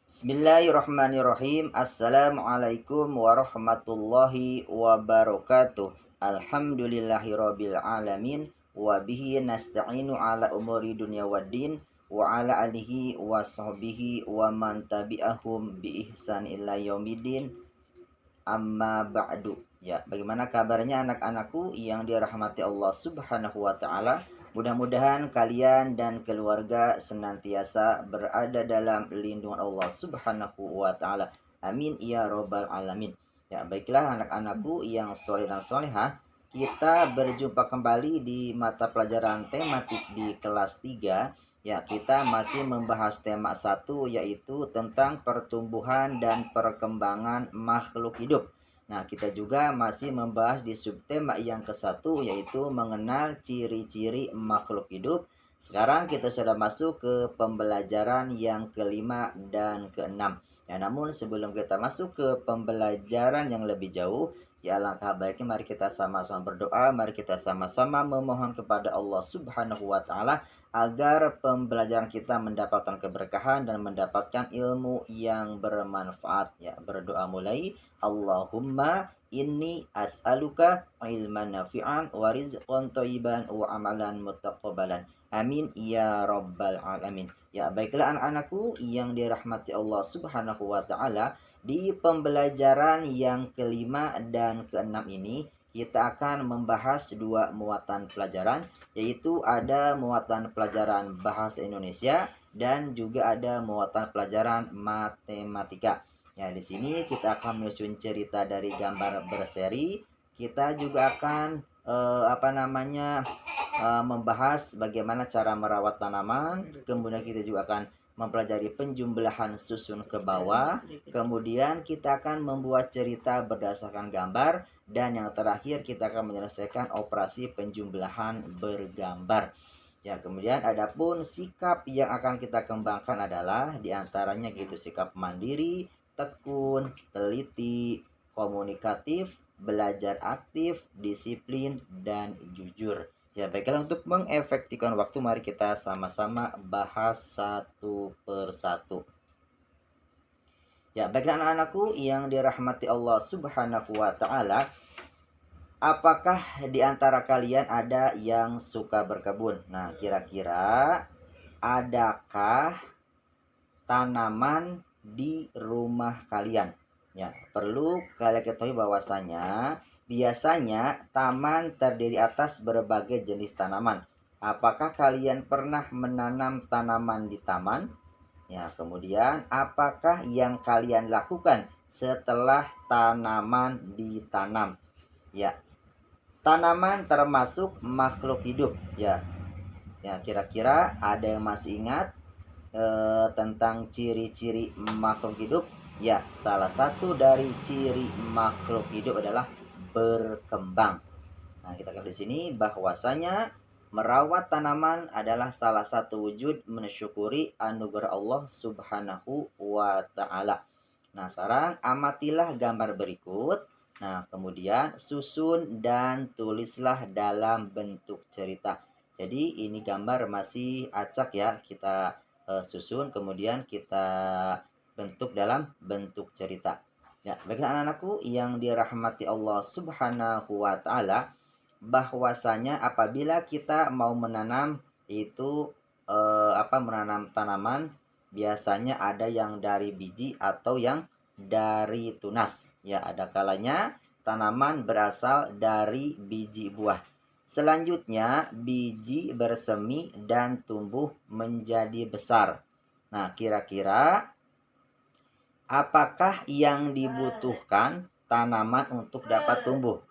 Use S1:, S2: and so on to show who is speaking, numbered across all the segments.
S1: Bismillahirrahmanirrahim. Assalamualaikum warahmatullahi wabarakatuh. Alhamdulillahirabbil alamin wa bihi nasta'inu ala umuri dunya waddin wa ala alihi wa sahbihi wa man tabi'ahum bi ihsan ila yaumiddin. Amma ba'du. Ya, bagaimana kabarnya anak-anakku yang dirahmati Allah Subhanahu wa taala? Mudah-mudahan kalian dan keluarga senantiasa berada dalam lindungan Allah Subhanahu wa taala. Amin ya robbal alamin. Ya, baiklah anak-anakku yang soleh dan solehah, kita berjumpa kembali di mata pelajaran tematik di kelas 3. Ya, kita masih membahas tema 1 yaitu tentang pertumbuhan dan perkembangan makhluk hidup. Nah, kita juga masih membahas di subtema yang ke-1 yaitu mengenal ciri-ciri makhluk hidup. Sekarang kita sudah masuk ke pembelajaran yang kelima dan keenam. Ya, namun sebelum kita masuk ke pembelajaran yang lebih jauh, ya alangkah baiknya mari kita sama-sama berdoa, mari kita sama-sama memohon kepada Allah Subhanahu wa taala agar pembelajaran kita mendapatkan keberkahan dan mendapatkan ilmu yang bermanfaat. Ya, berdoa mulai. Allahumma inni as'aluka ilman nafi'an wa rizqan thayyiban wa amalan muttaqabbalan. Amin ya rabbal alamin. Ya, baiklah anak-anakku yang dirahmati Allah Subhanahu wa taala, di pembelajaran yang kelima dan keenam ini kita akan membahas dua muatan pelajaran, yaitu ada muatan pelajaran bahasa Indonesia dan juga ada muatan pelajaran matematika. Ya, di sini kita akan menyusun cerita dari gambar berseri. Kita juga akan membahas bagaimana cara merawat tanaman. Kemudian kita juga akan mempelajari penjumlahan susun ke bawah. Kemudian kita akan membuat cerita berdasarkan gambar. Dan yang terakhir kita akan menyelesaikan operasi penjumlahan bergambar. Ya, kemudian adapun sikap yang akan kita kembangkan adalah diantaranya gitu, sikap mandiri, tekun, teliti, komunikatif, belajar aktif, disiplin, dan jujur. Ya, baiklah untuk mengefektifkan waktu, mari kita sama-sama bahas satu persatu. Ya, baiklah anak-anakku yang dirahmati Allah Subhanahu wa taala, apakah di antara kalian ada yang suka berkebun? Nah, kira-kira adakah tanaman di rumah kalian? Ya, perlu kalian ketahui bahwasanya biasanya taman terdiri atas berbagai jenis tanaman. Apakah kalian pernah menanam tanaman di taman? Ya, kemudian apakah yang kalian lakukan setelah tanaman ditanam? Ya, tanaman termasuk makhluk hidup. Ya, kira-kira ada yang masih ingat tentang ciri-ciri makhluk hidup? Ya, salah satu dari ciri makhluk hidup adalah berkembang. Nah, kita lihat di sini bahwasanya merawat tanaman adalah salah satu wujud mensyukuri anugerah Allah Subhanahu wa taala. Nah, sekarang amatilah gambar berikut. Nah, kemudian susun dan tulislah dalam bentuk cerita. Jadi ini gambar masih acak ya, kita susun kemudian kita bentuk dalam bentuk cerita. Ya, bagi anak-anakku yang dirahmati Allah Subhanahu wa taala, bahwasanya apabila kita mau menanam itu menanam tanaman, biasanya ada yang dari biji atau yang dari tunas. Ya, ada kalanya tanaman berasal dari biji buah. Selanjutnya, biji bersemi dan tumbuh menjadi besar. Nah, kira-kira apakah yang dibutuhkan tanaman untuk dapat tumbuh?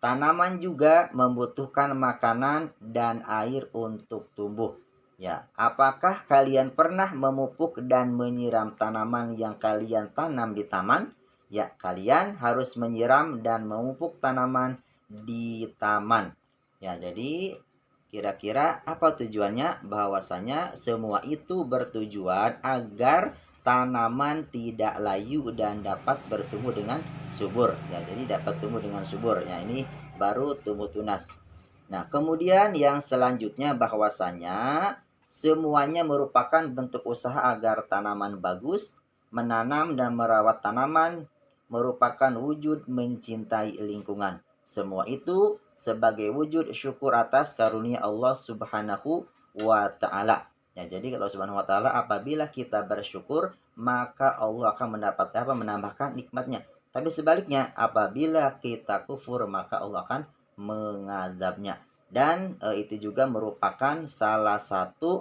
S1: Tanaman juga membutuhkan makanan dan air untuk tumbuh. Ya, apakah kalian pernah memupuk dan menyiram tanaman yang kalian tanam di taman? Ya, kalian harus menyiram dan memupuk tanaman di taman. Ya, jadi kira-kira apa tujuannya? Bahwasanya semua itu bertujuan agar tanaman tidak layu dan dapat bertumbuh dengan subur. Ya, jadi dapat tumbuh dengan subur. Ya, ini baru tumbuh tunas. Nah, kemudian yang selanjutnya bahwasanya semuanya merupakan bentuk usaha agar tanaman bagus, menanam dan merawat tanaman merupakan wujud mencintai lingkungan. Semua itu sebagai wujud syukur atas karunia Allah Subhanahu wa taala. Ya, jadi Allah Subhanahu wa taala apabila kita bersyukur, maka Allah akan menambahkan nikmatnya. Tapi sebaliknya, apabila kita kufur, maka Allah akan mengadabnya. Dan itu juga merupakan salah satu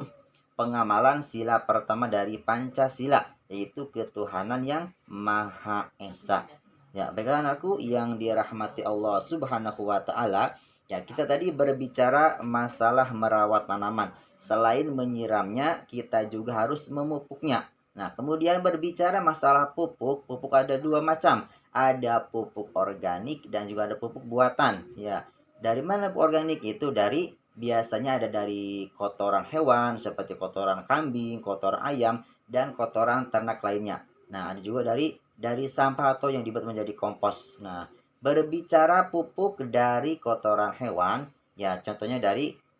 S1: pengamalan sila pertama dari Pancasila, yaitu ketuhanan yang Maha Esa. Ya, baiklah anakku yang dirahmati Allah Subhanahu wa taala, ya kita tadi berbicara masalah merawat tanaman. Selain menyiramnya, kita juga harus memupuknya. Nah, kemudian berbicara masalah pupuk, pupuk ada dua macam. Ada pupuk organik dan juga ada pupuk buatan. Ya, dari mana pupuk organik itu? Biasanya ada dari kotoran hewan seperti kotoran kambing, kotoran ayam, dan kotoran ternak lainnya. Nah, ada juga dari sampah atau yang dibuat menjadi kompos. Nah, berbicara pupuk dari kotoran hewan, ya contohnya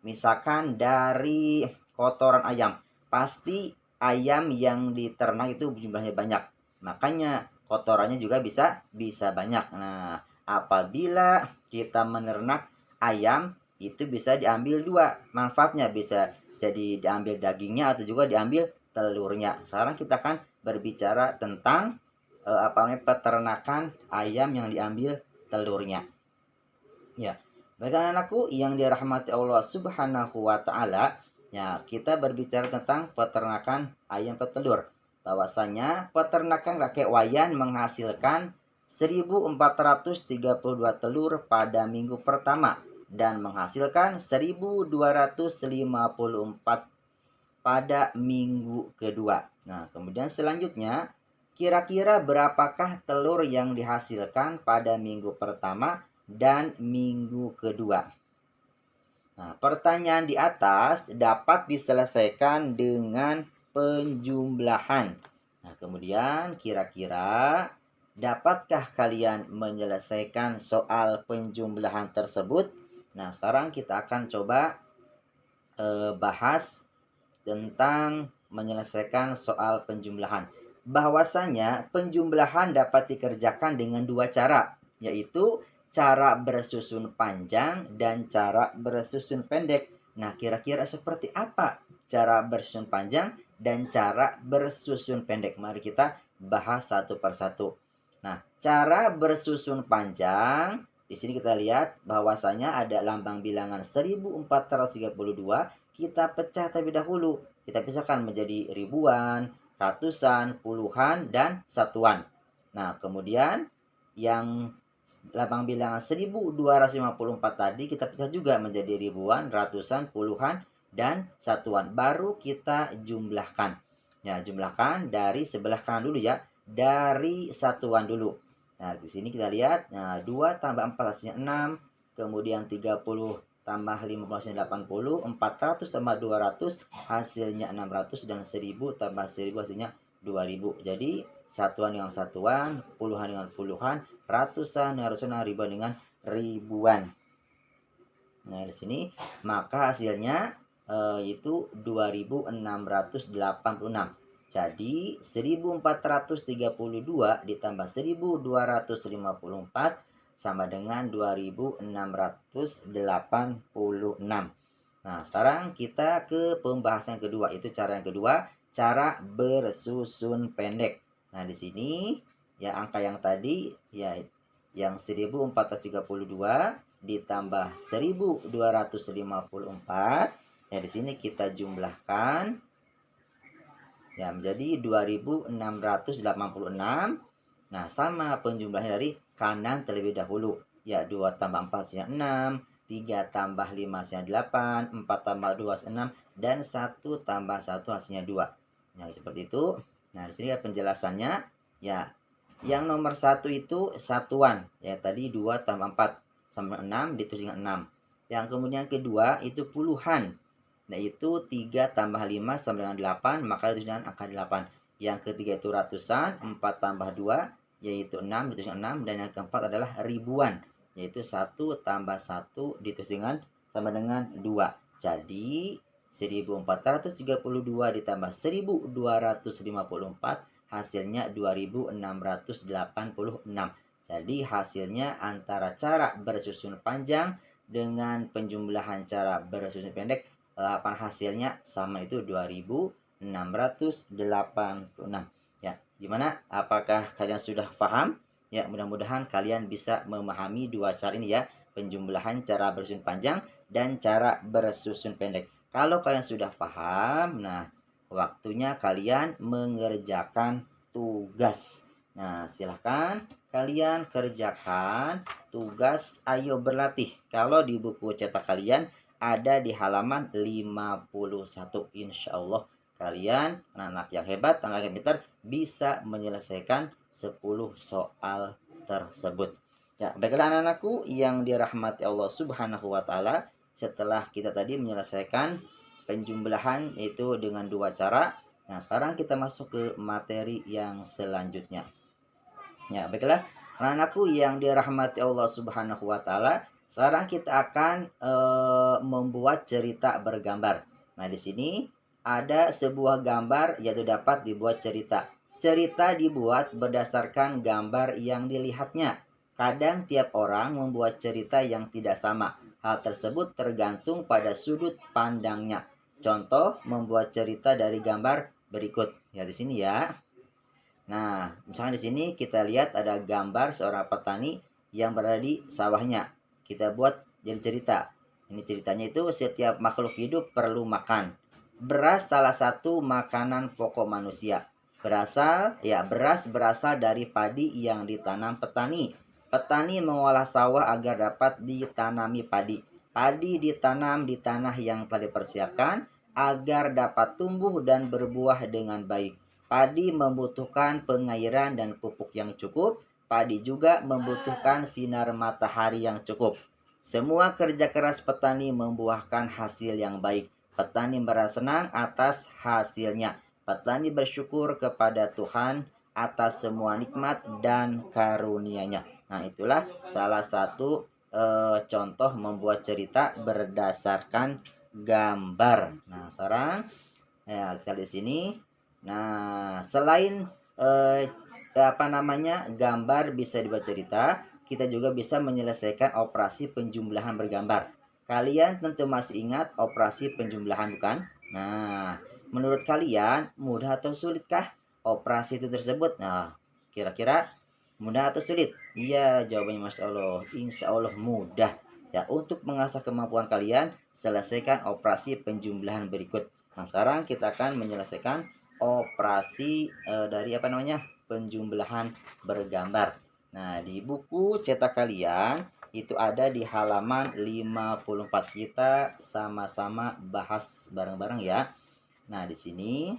S1: misalkan dari kotoran ayam. Pasti ayam yang diternak itu jumlahnya banyak. Makanya kotorannya juga bisa banyak. Nah, apabila kita menernak ayam itu bisa diambil dua manfaatnya, bisa jadi diambil dagingnya atau juga diambil telurnya. Sekarang kita akan berbicara tentang peternakan ayam yang diambil telurnya. Ya, bagi anakku yang dirahmati Allah Subhanahu wa taala, ya kita berbicara tentang peternakan ayam petelur. Bahwasanya peternakan kakek wayan menghasilkan 1432 telur pada minggu pertama dan menghasilkan 1254 pada minggu kedua. Nah, kemudian selanjutnya, kira-kira berapakah telur yang dihasilkan pada minggu pertama dan minggu kedua? Nah, pertanyaan di atas dapat diselesaikan dengan penjumlahan. Nah, kemudian kira-kira dapatkah kalian menyelesaikan soal penjumlahan tersebut? Nah, sekarang kita akan coba bahas tentang menyelesaikan soal penjumlahan. Bahwasanya penjumlahan dapat dikerjakan dengan dua cara, yaitu cara bersusun panjang dan cara bersusun pendek. Nah, kira-kira seperti apa cara bersusun panjang dan cara bersusun pendek? Mari kita bahas satu persatu. Nah, cara bersusun panjang, di sini kita lihat bahwasanya ada lambang bilangan 1432, kita pecah terlebih dahulu. Kita pisahkan menjadi ribuan, ratusan, puluhan, dan satuan. Nah, kemudian yang lambang bilangan 1254 tadi kita pecah juga menjadi ribuan, ratusan, puluhan, dan satuan. Baru kita jumlahkan. Ya, jumlahkan dari sebelah kanan dulu ya. Dari satuan dulu. Nah, di sini kita lihat, nah, 2 tambah 4 hasilnya 6, kemudian 30 tambah 50 hasilnya 80, 400 tambah 200 hasilnya 600, dan 1000 tambah 1000 hasilnya 2000. Jadi satuan dengan satuan, puluhan dengan puluhan, ratusan dengan ratusan, ribuan dengan ribuan. Nah, di sini maka hasilnya itu 2686. Jadi 1432 ditambah 1254 sama dengan 2686. Nah, sekarang kita ke pembahasan kedua, itu cara yang kedua, cara bersusun pendek. Nah, di sini ya angka yang tadi ya yang 1432 ditambah 1254, ya di sini kita jumlahkan ya menjadi 2686. Nah, sama penjumlahan dari kanan terlebih dahulu. Ya, 2 tambah 4 hasilnya 6, 3 tambah 5 hasilnya 8, 4 tambah 2 hasilnya 6, dan 1 tambah 1 hasilnya 2. Nah, seperti itu. Nah, di sini ya penjelasannya. Ya, yang nomor 1 itu satuan. Ya, tadi 2 tambah 4 sama 6 ditulis dengan 6. Yang kemudian kedua itu puluhan. Nah, itu 3 tambah 5 sama dengan 8, maka ditulis dengan angka 8. Yang ketiga itu ratusan, 4 tambah 2, yaitu 6, ditulis dengan 6. Dan yang keempat adalah ribuan, yaitu 1 tambah 1 ditulis dengan sama dengan 2. Jadi, 1432 ditambah 1254 hasilnya 2686. Jadi hasilnya antara cara bersusun panjang dengan penjumlahan cara bersusun pendek, hasilnya sama, itu 2686. Ya, gimana? Apakah kalian sudah paham? Ya, mudah-mudahan kalian bisa memahami dua cara ini ya, penjumlahan cara bersusun panjang dan cara bersusun pendek. Kalau kalian sudah paham, nah waktunya kalian mengerjakan tugas. Nah, silahkan kalian kerjakan tugas ayo berlatih. Kalau di buku cetak kalian ada di halaman 51. Insya Allah kalian anak-anak yang hebat, anak yang pintar bisa menyelesaikan 10 soal tersebut. Ya, baiklah anak-anakku yang dirahmati Allah Subhanahu wa taala, setelah kita tadi menyelesaikan penjumlahan itu dengan dua cara. Nah, sekarang kita masuk ke materi yang selanjutnya. Ya, baiklah anak-anakku yang dirahmati Allah Subhanahu wa taala, sekarang kita akan membuat cerita bergambar. Nah, di sini ada sebuah gambar yaitu dapat dibuat cerita. Cerita dibuat berdasarkan gambar yang dilihatnya. Kadang tiap orang membuat cerita yang tidak sama. Hal tersebut tergantung pada sudut pandangnya. Contoh membuat cerita dari gambar berikut. Ya, di sini ya. Nah, misalkan di sini kita lihat ada gambar seorang petani yang berada di sawahnya. Kita buat jadi cerita. Ini ceritanya itu setiap makhluk hidup perlu makan. Beras salah satu makanan pokok manusia. Beras berasal dari padi yang ditanam petani. Petani mengolah sawah agar dapat ditanami padi. Padi ditanam di tanah yang telah dipersiapkan agar dapat tumbuh dan berbuah dengan baik. Padi membutuhkan pengairan dan pupuk yang cukup. Padi juga membutuhkan sinar matahari yang cukup. Semua kerja keras petani membuahkan hasil yang baik. Petani merasa senang atas hasilnya. Petani bersyukur kepada Tuhan atas semua nikmat dan karunia-Nya. Nah, itulah salah satu contoh membuat cerita berdasarkan gambar. Nah, sekarang ya kita lihat di sini. Nah, selain gambar bisa dibuat cerita, kita juga bisa menyelesaikan operasi penjumlahan bergambar. Kalian tentu masih ingat operasi penjumlahan, bukan? Nah, menurut kalian mudah atau sulitkah operasi itu tersebut? Nah, kira-kira mudah atau sulit? Iya, jawabannya Masya Allah. Insya Allah mudah. Ya, untuk mengasah kemampuan kalian, selesaikan operasi penjumlahan berikut. Nah, sekarang kita akan menyelesaikan operasi dari penjumlahan bergambar. Nah, di buku cetak kalian itu ada di halaman 54. Kita sama-sama bahas bareng-bareng ya. Nah, di sini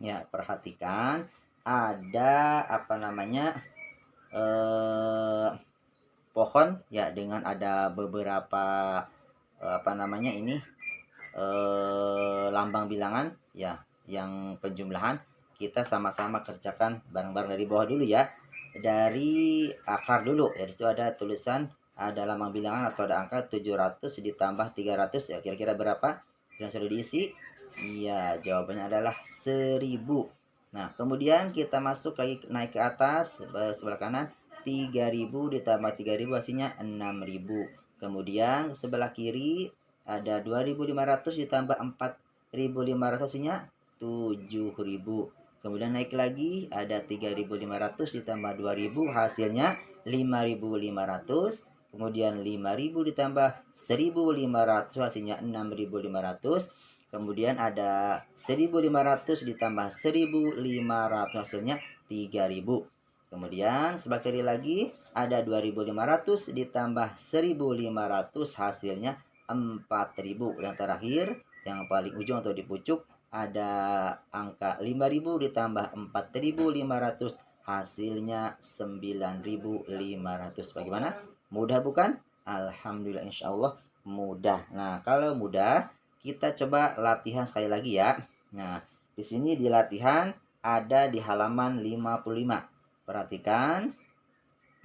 S1: ya perhatikan ada pohon ya dengan ada beberapa lambang bilangan ya yang penjumlahan. Kita sama-sama kerjakan bareng-bareng dari bawah dulu ya, dari akar dulu ya. Itu ada tulisan, ada lambang bilangan atau ada angka 700 ditambah 300 ya, kira-kira berapa yang sudah diisi? Iya, jawabannya adalah 1000. Nah, kemudian kita masuk lagi, naik ke atas sebelah kanan, 3000 ditambah 3000 hasilnya 6000. Kemudian sebelah kiri ada 2500 ditambah 4500 hasilnya 7000. Kemudian naik lagi ada 3500 ditambah 2000 hasilnya 5500. Kemudian 5000 ditambah 1500 hasilnya 6500. Kemudian ada 1500 ditambah 1500 hasilnya 3000. Kemudian sebelah kiri lagi ada 2500 ditambah 1500 hasilnya 4000. Dan terakhir yang paling ujung atau di pucuk ada angka 5000 ditambah 4500 hasilnya 9500. Bagaimana? Mudah bukan? Alhamdulillah, insya Allah mudah. Nah, kalau mudah kita coba latihan sekali lagi ya. Nah, di sini di latihan ada di halaman 55. Perhatikan.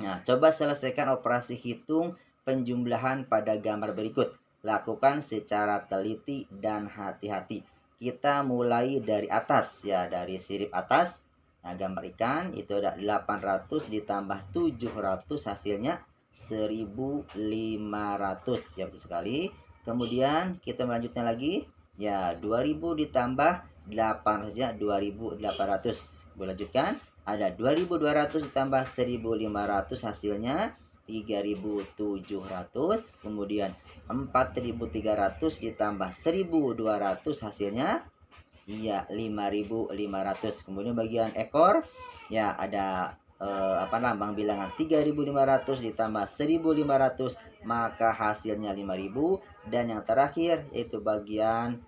S1: Nah, coba selesaikan operasi hitung penjumlahan pada gambar berikut. Lakukan secara teliti dan hati-hati. Kita mulai dari atas ya, dari sirip atas. Nah, gambar ikan itu ada 800 ditambah 700 hasilnya 1500 ya, betul sekali. Kemudian kita melanjutkan lagi ya, 2000 ditambah 8 saja 2800. Melanjutkan ada 2200 ditambah 1500 hasilnya 3700. Kemudian 4300 ditambah 1200 hasilnya iya 5500. Kemudian bagian ekor ya ada lambang bilangan 3500 ditambah 1500 maka hasilnya 5000. Dan yang terakhir yaitu bagian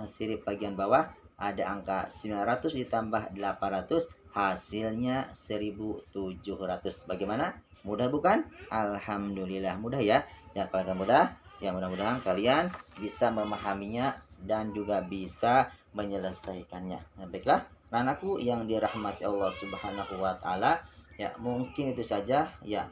S1: sirip bagian bawah ada angka 900 ditambah 800 hasilnya 1700. Bagaimana? Mudah bukan? Alhamdulillah mudah ya. Ya kalau mudah ya, mudah-mudahan kalian bisa memahaminya dan juga bisa menyelesaikannya. Nah, baiklah, anakku yang dirahmati Allah Subhanahu wa taala, ya mungkin itu saja ya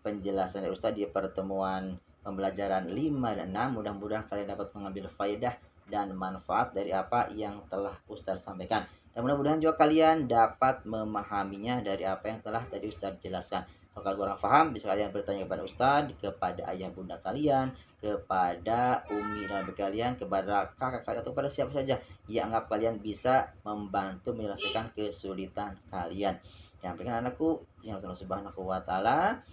S1: penjelasan dari Ustaz di pertemuan pembelajaran 5 dan 6. Mudah-mudahan kalian dapat mengambil faedah dan manfaat dari apa yang telah Ustaz sampaikan. Dan mudah-mudahan juga kalian dapat memahaminya dari apa yang telah tadi Ustaz jelaskan. Kalau kurang paham, bisa kalian bertanya kepada Ustadz, kepada ayah bunda kalian, kepada umi dan adik kalian, kepada kakak kalian, atau kepada siapa saja yang anggap kalian bisa membantu menyelesaikan kesulitan kalian. Yang penting anakku, yang Allah Subhanahu wa taala,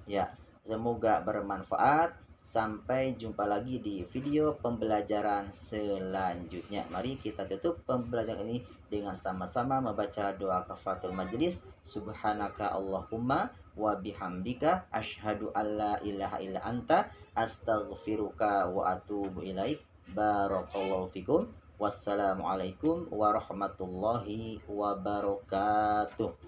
S1: ya semoga bermanfaat. Sampai jumpa lagi di video pembelajaran selanjutnya. Mari kita tutup pembelajaran ini dengan sama-sama membaca doa kafaratul majelis. Subhanaka Allahumma wa bihamdika asyhadu alla ilaha illa anta astaghfiruka wa atubu ilaik. Barakallahu fikum. Wassalamualaikum warahmatullahi wabarakatuh.